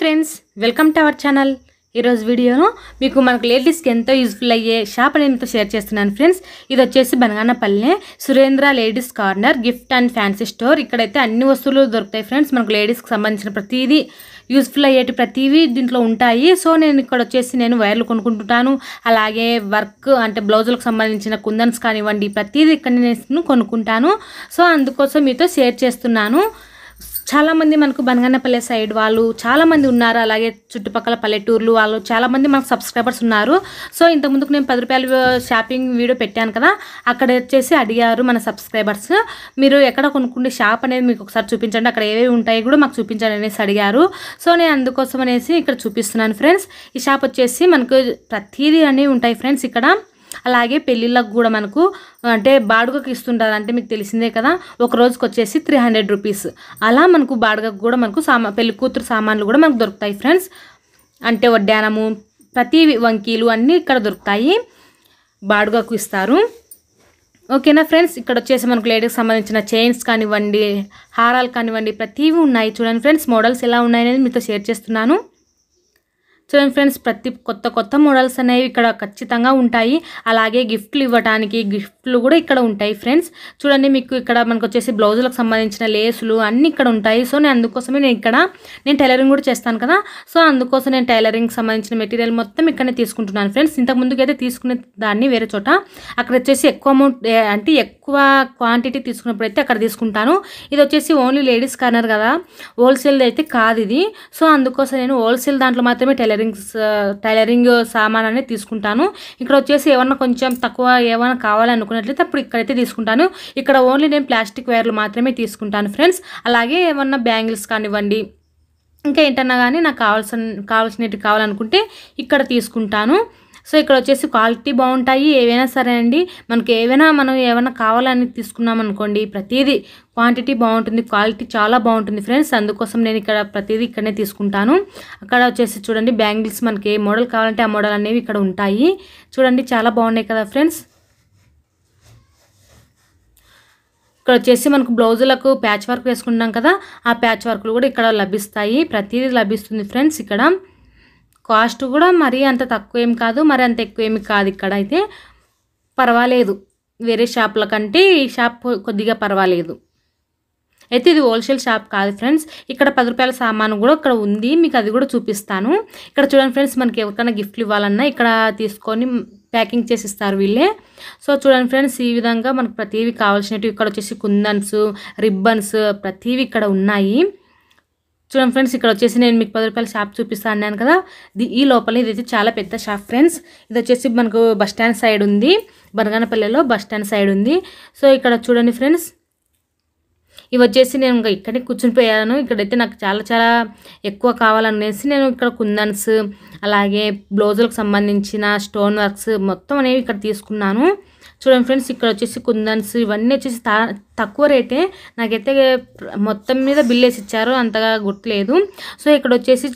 Friends, welcome to our channel. ఈరోజు వీడియోలో మీకు మనకు లేడీస్కి ఎంతో యూజ్ఫుల్ అయ్యే షాప్ అనేది మీతో షేర్ చేస్తున్నాను ఫ్రెండ్స్. ఇది వచ్చేసి Banaganapalle Surendra ladies corner gift and fancy store. ఇక్కడైతే అన్ని వస్తువులు దొరుకుతాయి ఫ్రెండ్స్. మనకు లేడీస్కి సంబంధించిన ప్రతిదీ యూజ్ఫుల్ అయ్యేటి ప్రతిదీ దీంట్లో ఉంటాయి. సో నేను ఇక్కడ వచ్చేసి వైర్లు కొనుక్కుంటుంటాను. అలాగే వర్క్ అంటే బ్లౌజులకు సంబంధించిన కుందన్స్ కానివ్వండి, ప్రతిదీ ఇక్కడ నేను కొనుక్కుంటాను. సో అందుకోసం మీతో షేర్ చేస్తున్నాను. చాలామంది మనకు బనగానపల్లె సైడ్ వాళ్ళు చాలామంది ఉన్నారు. అలాగే చుట్టుపక్కల పల్లెటూర్లు వాళ్ళు చాలామంది మనకు సబ్స్క్రైబర్స్ ఉన్నారు. సో ఇంతకుముందుకు నేను 10 రూపాయల షాపింగ్ వీడియో పెట్టాను కదా, అక్కడ వచ్చేసి అడిగారు మన సబ్స్క్రైబర్స్, మీరు ఎక్కడ కొనుక్కుంటే షాప్ అనేది మీకు ఒకసారి చూపించండి, అక్కడ ఏవేవి ఉంటాయి కూడా మాకు చూపించండి అనేసి అడిగారు. సో నేను అందుకోసం అనేసి ఇక్కడ చూపిస్తున్నాను ఫ్రెండ్స్. ఈ షాప్ వచ్చేసి మనకు ప్రతిదీ అనేవి ఉంటాయి ఫ్రెండ్స్ ఇక్కడ. అలాగే పెళ్ళిళ్ళకు కూడా మనకు అంటే బాడుగకు ఇస్తుంటారు. అంటే మీకు తెలిసిందే కదా, ఒక రోజుకి వచ్చేసి 300 రూపీస్. అలా మనకు బాడుగకు కూడా మనకు పెళ్లి కూతురు సామాన్లు కూడా మనకు దొరుకుతాయి ఫ్రెండ్స్. అంటే వడ్డానము, ప్రతి వంకీలు అన్నీ ఇక్కడ దొరుకుతాయి, బాడుగకు ఇస్తారు. ఓకేనా ఫ్రెండ్స్. ఇక్కడ వచ్చేసి మనకు లేడీస్కి సంబంధించిన చైన్స్ కానివ్వండి, హారాలు కానివ్వండి, ప్రతివి ఉన్నాయి. చూడండి ఫ్రెండ్స్, మోడల్స్ ఎలా ఉన్నాయనేది మీతో షేర్ చేస్తున్నాను. చూడండి ఫ్రెండ్స్, ప్రతి కొత్త మోడల్స్ అనేవి ఇక్కడ ఖచ్చితంగా ఉంటాయి. అలాగే గిఫ్ట్లు ఇవ్వడానికి గిఫ్ట్లు కూడా ఇక్కడ ఉంటాయి ఫ్రెండ్స్. చూడండి, మీకు ఇక్కడ మనకు వచ్చేసి బ్లౌజులకు సంబంధించిన లేసులు అన్నీ ఇక్కడ ఉంటాయి. సో నేను అందుకోసమే నేను టైలరింగ్ కూడా చేస్తాను కదా, సో అందుకోసం నేను టైలరింగ్కి సంబంధించిన మెటీరియల్ మొత్తం ఇక్కడనే తీసుకుంటున్నాను ఫ్రెండ్స్. ఇంతకు ముందుకు అయితే తీసుకునే దాన్ని వేరే చోట, అక్కడ వచ్చేసి ఎక్కువ అమౌంట్ అంటే ఎక్కువ క్వాంటిటీ తీసుకున్నప్పుడు అయితే అక్కడ తీసుకుంటాను. ఇది వచ్చేసి ఓన్లీ లేడీస్ కార్నర్ కదా, హోల్సేల్ అయితే కాదు ఇది. సో అందుకోసం నేను హోల్సేల్ దాంట్లో మాత్రమే టైలరింగ్ సామాన్ అనేది తీసుకుంటాను. ఇక్కడ వచ్చేసి ఏమన్నా కొంచెం తక్కువ ఏమైనా కావాలనుకున్నట్లయితే అప్పుడు ఇక్కడైతే తీసుకుంటాను. ఇక్కడ ఓన్లీ నేను ప్లాస్టిక్ వైర్లు మాత్రమే తీసుకుంటాను ఫ్రెండ్స్. అలాగే ఏమన్నా బ్యాంగిల్స్ కానివ్వండి, ఇంకా ఏంటన్నా కానీ నాకు కావాల్సినవి కావాలనుకుంటే ఇక్కడ తీసుకుంటాను. సో ఇక్కడ వచ్చేసి క్వాలిటీ బాగుంటాయి ఏవైనా సరే అండి. మనం ఏమైనా కావాలని తీసుకున్నాం అనుకోండి, ప్రతిదీ క్వాంటిటీ బాగుంటుంది, క్వాలిటీ చాలా బాగుంటుంది ఫ్రెండ్స్. అందుకోసం నేను ఇక్కడ ప్రతిదీ ఇక్కడనే తీసుకుంటాను. అక్కడ వచ్చేసి చూడండి, బ్యాంగిల్స్ మనకి ఏ మోడల్ కావాలంటే ఆ మోడల్ అనేవి ఇక్కడ ఉంటాయి. చూడండి, చాలా బాగున్నాయి కదా ఫ్రెండ్స్. ఇక్కడ వచ్చేసి మనకు బ్లౌజులకు ప్యాచ్ వర్క్ వేసుకుంటాం కదా, ఆ ప్యాచ్ వర్క్లు కూడా ఇక్కడ లభిస్తాయి, ప్రతిదీ లభిస్తుంది ఫ్రెండ్స్. ఇక్కడ కాస్ట్ కూడా మరీ అంత తక్కువ ఏం కాదు, మరి అంత ఎక్కువ ఏమి కాదు. ఇక్కడ అయితే పర్వాలేదు, వేరే షాపుల కంటే ఈ షాప్ కొద్దిగా పర్వాలేదు. అయితే ఇది హోల్సేల్ షాప్ కాదు ఫ్రెండ్స్. ఇక్కడ 10 రూపాయల సామాను కూడా ఇక్కడ ఉంది, మీకు అది కూడా చూపిస్తాను. ఇక్కడ చూడండి ఫ్రెండ్స్, మనకి ఎవరికైనా గిఫ్ట్లు ఇవ్వాలన్నా ఇక్కడ తీసుకొని ప్యాకింగ్ చేసి ఇస్తారు వీళ్ళే. సో చూడండి ఫ్రెండ్స్, ఈ విధంగా మనకు ప్రతివి కావాల్సినవి ఇక్కడ వచ్చేసి కుందన్స్, రిబ్బన్స్ ప్రతివి ఇక్కడ ఉన్నాయి. చూడండి ఫ్రెండ్స్, ఇక్కడ వచ్చేసి నేను మీకు 10 రూపాయల షాప్ చూపిస్తాను అన్నాను కదా, ఈ లోపల ఇదైతే చాలా పెద్ద షాప్ ఫ్రెండ్స్. ఇది వచ్చేసి మనకు బస్ స్టాండ్ సైడ్ ఉంది, బనగానపల్లెలో బస్ స్టాండ్ సైడ్ ఉంది. సో ఇక్కడ చూడండి ఫ్రెండ్స్, ఇవి వచ్చేసి నేను ఇంకా ఇక్కడే కూర్చుని పోయాను. ఇక్కడైతే నాకు చాలా ఎక్కువ కావాలనేసి నేను ఇక్కడ కుందన్స్, అలాగే బ్లౌజులకు సంబంధించిన స్టోన్ వర్క్స్ మొత్తం అనేవి ఇక్కడ తీసుకున్నాను. చూడండి ఫ్రెండ్స్, ఇక్కడ వచ్చేసి కుందన్స్ ఇవన్నీ వచ్చేసి తక్కువ రేటే. నాకైతే మొత్తం మీద బిల్ వేసి ఇచ్చారు, అంతగా గుర్తులేదు. సో ఇక్కడ వచ్చేసి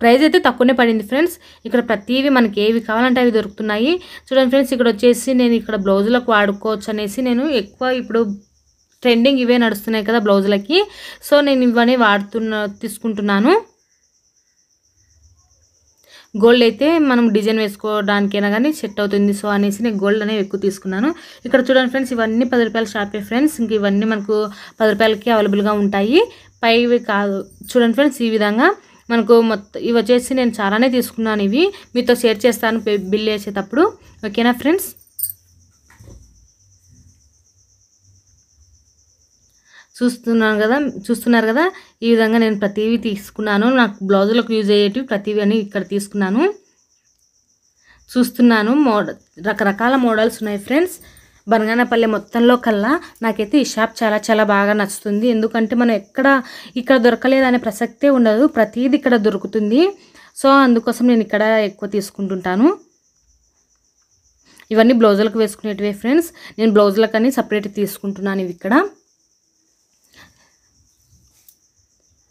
ప్రైస్ అయితే తక్కువనే పడింది ఫ్రెండ్స్. ఇక్కడ ప్రతివి మనకి ఏవి కావాలంటే అవి దొరుకుతున్నాయి. చూడండి ఫ్రెండ్స్, ఇక్కడ వచ్చేసి నేను ఇక్కడ బ్లౌజులకు వాడుకోవచ్చు అనేసి నేను ఎక్కువ ఇప్పుడు ట్రెండింగ్ ఇవే నడుస్తున్నాయి కదా బ్లౌజులకి, సో నేను ఇవన్నీ తీసుకుంటున్నాను. గోల్డ్ అయితే మనం డిజైన్ వేసుకోవడానికైనా కానీ సెట్ అవుతుంది, సో అనేసి నేను గోల్డ్ అనేవి ఎక్కువ తీసుకున్నాను. ఇక్కడ చూడండి ఫ్రెండ్స్, ఇవన్నీ 10 రూపాయల షాపే ఫ్రెండ్స్. ఇంక ఇవన్నీ మనకు 10 రూపాయలకి అవైలబుల్గా ఉంటాయి, పైవి కాదు. చూడండి ఫ్రెండ్స్, ఈ విధంగా మనకు మొత్తం ఇవి వచ్చేసి నేను చాలానే తీసుకున్నాను. ఇవి మీతో షేర్ చేస్తాను బిల్ వేసేటప్పుడు, ఓకేనా ఫ్రెండ్స్. చూస్తున్నారు కదా, ఈ విధంగా నేను ప్రతివి తీసుకున్నాను. నాకు బ్లౌజులకు యూజ్ అయ్యేటివి ప్రతివి అని ఇక్కడ తీసుకున్నాను. చూస్తున్నాను, రకరకాల మోడల్స్ ఉన్నాయి ఫ్రెండ్స్. బనగానపల్లె మొత్తంలో కల్లా నాకైతే ఈ షాప్ చాలా బాగా నచ్చుతుంది. ఎందుకంటే మనం ఇక్కడ దొరకలేదనే ప్రసక్తే ఉండదు, ప్రతిదీ ఇక్కడ దొరుకుతుంది. సో అందుకోసం నేను ఇక్కడ ఎక్కువ తీసుకుంటుంటాను. ఇవన్నీ బ్లౌజులకు వేసుకునేటివే ఫ్రెండ్స్. నేను బ్లౌజులకు అని సపరేట్ తీసుకుంటున్నాను ఇవి ఇక్కడ.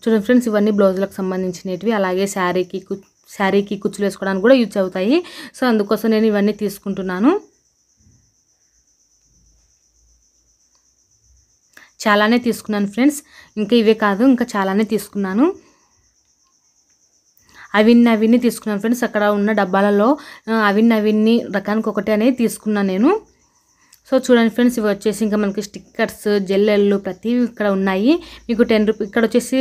చూడండి ఫ్రెండ్స్, ఇవన్నీ బ్లౌజులకు సంబంధించినవి. అలాగే శారీకి కుచ్చులు వేసుకోవడానికి కూడా యూజ్ అవుతాయి. సో అందుకోసం నేను ఇవన్నీ తీసుకుంటున్నాను. చాలానే తీసుకున్నాను ఫ్రెండ్స్, ఇంకా ఇవే కాదు ఇంకా చాలానే తీసుకున్నాను. అవిన్ని తీసుకున్నాను ఫ్రెండ్స్. అక్కడ ఉన్న డబ్బాలలో అవిన్ని రకానికి ఒకటి అనేది తీసుకున్నాను నేను. సో చూడండి ఫ్రెండ్స్, ఇవి వచ్చేసి ఇంకా మనకి స్టిక్కర్స్, జెల్లెళ్ళు ప్రతివి ఇక్కడ ఉన్నాయి. మీకు 10 రూపీ ఇక్కడ వచ్చేసి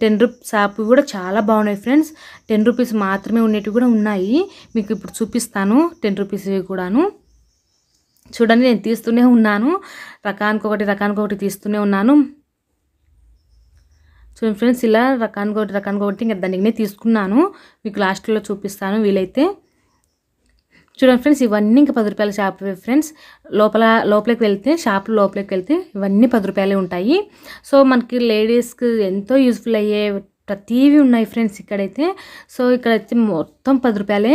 10 రూపీస్ షాప్ కూడా చాలా బాగున్నాయి ఫ్రెండ్స్. 10 రూపీస్ మాత్రమే ఉండేవి కూడా ఉన్నాయి. మీకు ఇప్పుడు చూపిస్తాను 10 రూపీస్వి కూడాను. చూడండి, నేను తీస్తూనే ఉన్నాను, రకానికి ఒకటి తీస్తూనే ఉన్నాను. చూడండి ఫ్రెండ్స్, ఇలా రకానికి ఒకటి ఇంకా దానికి తీసుకున్నాను. మీకు లాస్ట్లో చూపిస్తాను వీలైతే. చూడండి ఫ్రెండ్స్, ఇవన్నీ ఇంకా 10 రూపాయల షాప్ ఫ్రెండ్స్. లోపలికి వెళ్తే షాప్ లోపలికి వెళ్తే ఇవన్నీ 10 రూపాయలే ఉంటాయి. సో మనకి లేడీస్కి ఎంతో యూజ్ఫుల్ అయ్యే ప్రతివి ఉన్నాయి ఫ్రెండ్స్ ఇక్కడైతే. సో ఇక్కడైతే మొత్తం 10 రూపాయలే.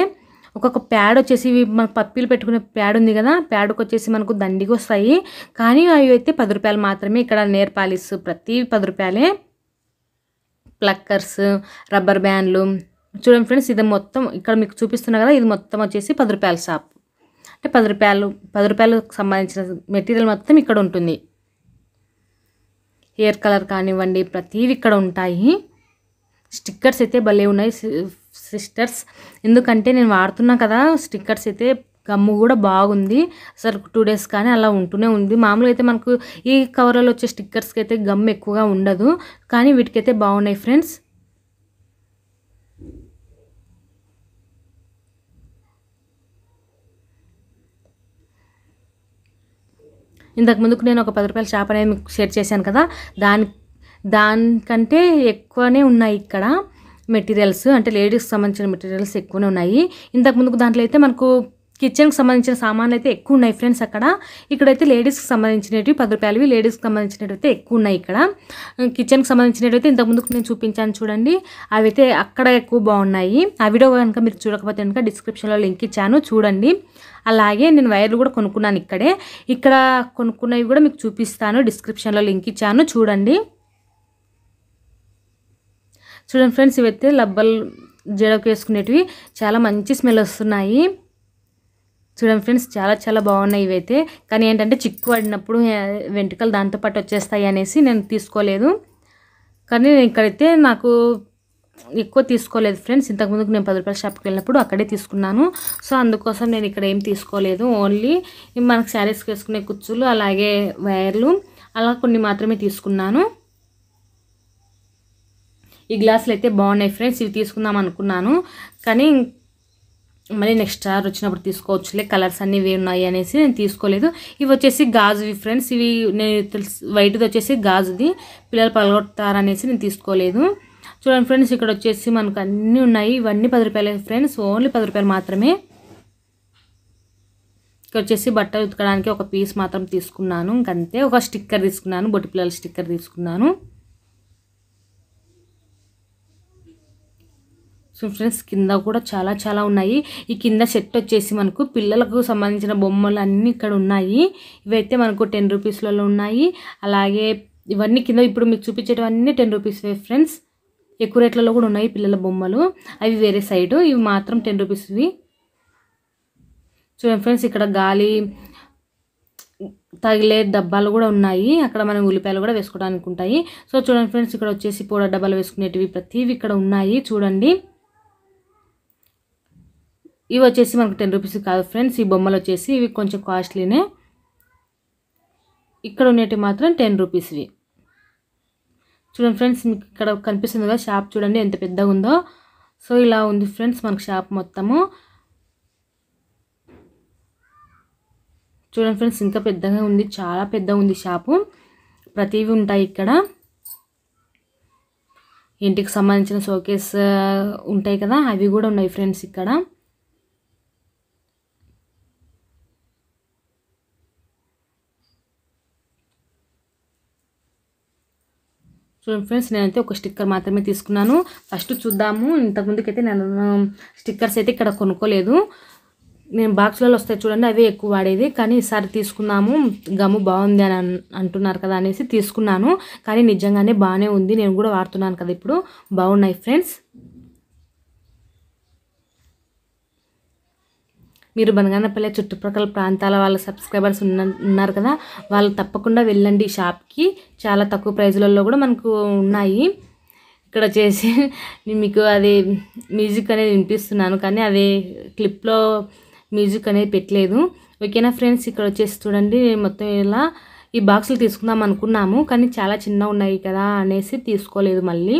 ఒక్కొక్క ప్యాడ్ వచ్చేసి మన పప్పీలు పెట్టుకునే ప్యాడ్ ఉంది కదా, ప్యాడ్కి వచ్చేసి మనకు దండిగా వస్తాయి. కానీ అవి అయితే 10 రూపాయలు మాత్రమే. ఇక్కడ నేర్ పాలిస్ ప్రతివి 10 రూపాయలే. ప్లక్కర్స్, రబ్బర్ బ్యాండ్లు. చూడండి ఫ్రెండ్స్, ఇది మొత్తం ఇక్కడ మీకు చూపిస్తున్నా కదా, ఇది మొత్తం వచ్చేసి 10 రూపాయల షాప్. అంటే 10 రూపాయలకు సంబంధించిన మెటీరియల్ మొత్తం ఇక్కడ ఉంటుంది. హెయిర్ కలర్ కానివ్వండి ప్రతివి ఇక్కడ ఉంటాయి. స్టిక్కర్స్ అయితే భలే ఉన్నాయి సిస్టర్స్. ఎందుకంటే నేను వాడుతున్నా కదా స్టిక్కర్స్ అయితే, గమ్ము కూడా బాగుంది. అసలు 2 డేస్ కానీ అలా ఉంటూనే ఉంది. మామూలుగా అయితే మనకు ఈ కవర్లలో వచ్చే స్టిక్కర్స్కి అయితే గమ్ ఎక్కువగా ఉండదు, కానీ వీటికైతే బాగున్నాయి ఫ్రెండ్స్. ఇంతకు ముందుకు నేను ఒక 10 రూపాయల షాప్ అనేది మీకు షేర్ చేశాను కదా, దానికంటే ఎక్కువనే ఉన్నాయి ఇక్కడ మెటీరియల్స్. అంటే లేడీస్కి సంబంధించిన మెటీరియల్స్ ఎక్కువనే ఉన్నాయి. ఇంతకు ముందుకు దాంట్లో అయితే మనకు కిచెన్కి సంబంధించిన సామాన్లు అయితే ఎక్కువ ఉన్నాయి ఫ్రెండ్స్ అక్కడ. ఇక్కడైతే లేడీస్కి సంబంధించినవి 10 రూపాయలవి, లేడీస్కి సంబంధించినవి అయితే ఎక్కువ ఉన్నాయి ఇక్కడ. కిచెన్కి సంబంధించినవి అయితే ఇంతకుముందుకు నేను చూపించాను చూడండి, అవి అయితే అక్కడ ఎక్కువ బాగున్నాయి. ఆ వీడియో కనుక మీరు చూడకపోతే కనుక డిస్క్రిప్షన్లో లింక్ ఇచ్చాను, చూడండి. అలాగే నేను వైర్లు కూడా కొనుక్కున్నాను ఇక్కడ కొనుక్కున్నవి కూడా మీకు చూపిస్తాను, డిస్క్రిప్షన్లో లింక్ ఇచ్చాను, చూడండి. చూడండి ఫ్రెండ్స్, ఇవైతే లబ్బలు జడకు వేసుకునేటివి చాలా మంచి స్మెల్ వస్తున్నాయి. చూడండి ఫ్రెండ్స్, చాలా బాగున్నాయి ఇవైతే. కానీ ఏంటంటే చిక్కు పడినప్పుడు వెంట్రుకలు దాంతోపాటు వచ్చేస్తాయి అనేసి నేను తీసుకోలేదు. కానీ ఇక్కడైతే నాకు ఎక్కువ తీసుకోలేదు ఫ్రెండ్స్. ఇంతకుముందుకు నేను 10 రూపాయల షాప్కి వెళ్ళినప్పుడు అక్కడే తీసుకున్నాను. సో అందుకోసం నేను ఇక్కడ ఏం తీసుకోలేదు. ఓన్లీ మనకు శారీస్కి వేసుకునే కుచ్చులు, అలాగే వైర్లు, అలా కొన్ని మాత్రమే తీసుకున్నాను. ఈ గ్లాసులు అయితే బాగున్నాయి ఫ్రెండ్స్, ఇవి తీసుకుందాం అనుకున్నాను. కానీ మళ్ళీ నెక్స్ట్ సార్ వచ్చినప్పుడు తీసుకోవచ్చులే, కలర్స్ అన్నీ ఇవి ఉన్నాయి అనేసి నేను తీసుకోలేదు. ఇవి వచ్చేసి గాజువి ఫ్రెండ్స్. ఇవి నేను వైట్ది వచ్చేసి గాజుది, పిల్లలు పగలగొడతారనేసి నేను తీసుకోలేదు. చూడండి ఫ్రెండ్స్, ఇక్కడ వచ్చేసి మనకు అన్నీ ఉన్నాయి. ఇవన్నీ 10 రూపాయలే ఫ్రెండ్స్, ఓన్లీ 10 రూపాయలు మాత్రమే. ఇక్కడ వచ్చేసి బట్టలు ఉతకడానికి ఒక పీస్ మాత్రం తీసుకున్నాను, ఇంకంతే. ఒక స్టిక్కర్ తీసుకున్నాను, బొట్టి పిల్లల స్టిక్కర్ తీసుకున్నాను. సో ఫ్రెండ్స్, కింద కూడా చాలా ఉన్నాయి. ఈ కింద సెట్ వచ్చేసి మనకు పిల్లలకు సంబంధించిన బొమ్మలు అన్నీ ఇక్కడ ఉన్నాయి. ఇవైతే మనకు 10 రూపీస్లలో ఉన్నాయి. అలాగే ఇవన్నీ కింద ఇప్పుడు మీకు చూపించేటివన్నీ 10 రూపీస్వే ఫ్రెండ్స్. ఎక్కువ రేట్లలో కూడా ఉన్నాయి పిల్లల బొమ్మలు, అవి వేరే సైడు. ఇవి మాత్రం 10 రూపీస్వి. చూడండి ఫ్రెండ్స్, ఇక్కడ గాలి తగిలే డబ్బాలు కూడా ఉన్నాయి. అక్కడ మనం ఉల్లిపాయలు కూడా వేసుకోవడానికి ఉంటాయి. సో చూడండి ఫ్రెండ్స్, ఇక్కడ వచ్చేసి పౌడర్ డబ్బాలు వేసుకునేటివి ప్రతివి ఇక్కడ ఉన్నాయి, చూడండి. ఇవి వచ్చేసి మనకు 10 రూపీస్ కాదు ఫ్రెండ్స్. ఈ బొమ్మలు వచ్చేసి ఇవి కొంచెం కాస్ట్లీనే. ఇక్కడ ఉండేటివి మాత్రం 10 రూపీస్వి. చూడండి ఫ్రెండ్స్, మీకు ఇక్కడ కనిపిస్తుంది కదా షాప్, చూడండి ఎంత పెద్దగా ఉందో. సో ఇలా ఉంది ఫ్రెండ్స్ మనకు షాప్ మొత్తము. చూడండి ఫ్రెండ్స్, ఇంకా పెద్దగా ఉంది, చాలా పెద్దగా ఉంది షాపు. ప్రతివి ఉంటాయి ఇక్కడ. ఇంటికి సంబంధించిన షోకేస్ ఉంటాయి కదా, అవి కూడా ఉన్నాయి ఫ్రెండ్స్ ఇక్కడ. చూడండి ఫ్రెండ్స్, నేనైతే ఒక స్టిక్కర్ మాత్రమే తీసుకున్నాను. ఫస్ట్ చూద్దాము. ఇంతకుముందుకైతే నేను స్టిక్కర్స్ అయితే ఇక్కడ కొనుక్కోలేదు. నేను బాక్స్లలో వస్తాయి చూడండి, అవే ఎక్కువ వాడేది. కానీ ఈసారి తీసుకున్నాము, గమ్ము బాగుంది అని అంటున్నారు కదా అనేసి తీసుకున్నాను. కానీ నిజంగానే బాగానే ఉంది, నేను కూడా వాడుతున్నాను కదా ఇప్పుడు, బాగున్నాయి ఫ్రెండ్స్. మీరు బనగానపల్లె చుట్టుపక్కల ప్రాంతాల వాళ్ళ సబ్స్క్రైబర్స్ ఉన్నారు కదా, వాళ్ళు తప్పకుండా వెళ్ళండి ఈ షాప్కి. చాలా తక్కువ ప్రైజ్లలో కూడా మనకు ఉన్నాయి. ఇక్కడ వచ్చేసి మీకు అది మ్యూజిక్ అనేది వినిపిస్తున్నాను, కానీ అదే క్లిప్లో మ్యూజిక్ అనేది పెట్టలేదు. ఓకేనా ఫ్రెండ్స్, ఇక్కడ వచ్చేసి చూడండి మొత్తం ఇలా ఈ బాక్సులు తీసుకుందాం అనుకున్నాము, కానీ చాలా చిన్న ఉన్నాయి కదా అనేసి తీసుకోలేదు మళ్ళీ.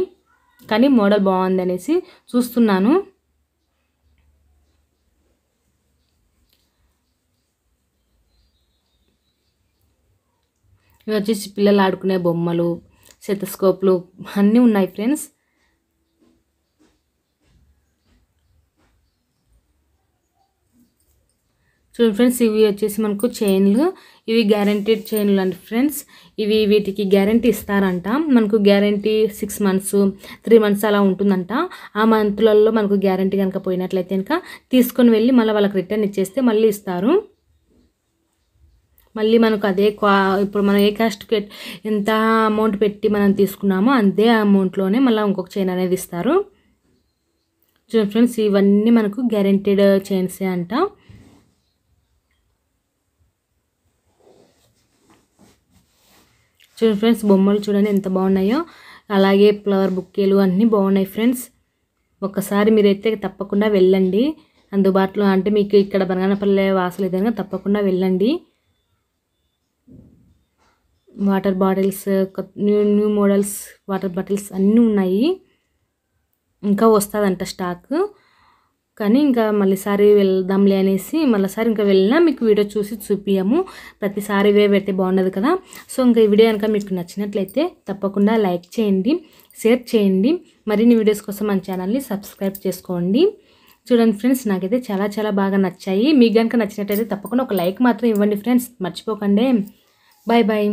కానీ మోడల్ బాగుంది అనేసి చూస్తున్నాను. ఇవి వచ్చేసి పిల్లలు ఆడుకునే బొమ్మలు, సెటస్కోప్లు అన్నీ ఉన్నాయి ఫ్రెండ్స్. చూడండి ఫ్రెండ్స్, ఇవి వచ్చేసి మనకు చైన్లు, ఇవి గ్యారంటీడ్ చైన్లు అండి ఫ్రెండ్స్. వీటికి గ్యారంటీ ఇస్తారంట. మనకు గ్యారంటీ 6 months 3 months అలా ఉంటుందంట. ఆ మంత్లలో మనకు గ్యారంటీ కనుక పోయినట్లయితే కనుక తీసుకొని వెళ్ళి మళ్ళీ వాళ్ళకి రిటర్న్ ఇచ్చేస్తే మళ్ళీ ఇస్తారు. మళ్ళీ మనకు అదే ఇప్పుడు మనం ఏ కాస్ట్కి ఎంత అమౌంట్ పెట్టి మనం తీసుకున్నామో అంతే అమౌంట్లోనే మళ్ళీ ఇంకొక చైన్ అనేది ఇస్తారు. చూడండి ఫ్రెండ్స్, ఇవన్నీ మనకు గ్యారంటీడ్ చైన్సే అంట. చూడండి ఫ్రెండ్స్, బొమ్మలు చూడండి ఎంత బాగున్నాయో. అలాగే ఫ్లవర్ బుక్కేలు అన్నీ బాగున్నాయి ఫ్రెండ్స్. ఒక్కసారి మీరైతే తప్పకుండా వెళ్ళండి, అందుబాటులో అంటే మీకు ఇక్కడ బనగానపల్లె వాసులు ఏదైనా తప్పకుండా వెళ్ళండి. Water bottles, new models water bottles అన్నీ ఉన్నాయి. ఇంకా వస్తుందంట స్టాక్, కానీ ఇంకా మళ్ళీసారి వెళ్దాంలే అనేసి మళ్ళీసారి ఇంకా వెళ్ళినా మీకు వీడియో చూసి చూపియము. ప్రతిసారి ఇవే పెడితే బాగుండదు కదా. సో ఇంకా ఈ వీడియో కనుక మీకు నచ్చినట్లయితే తప్పకుండా లైక్ చేయండి, షేర్ చేయండి. మరిన్ని వీడియోస్ కోసం మన ఛానల్ని సబ్స్క్రైబ్ చేసుకోండి. చూడండి ఫ్రెండ్స్, నాకైతే చాలా చాలా బాగా నచ్చాయి. మీకు కనుక నచ్చినట్లయితే తప్పకుండా ఒక లైక్ మాత్రం ఇవ్వండి ఫ్రెండ్స్, మర్చిపోకండి. Bye bye.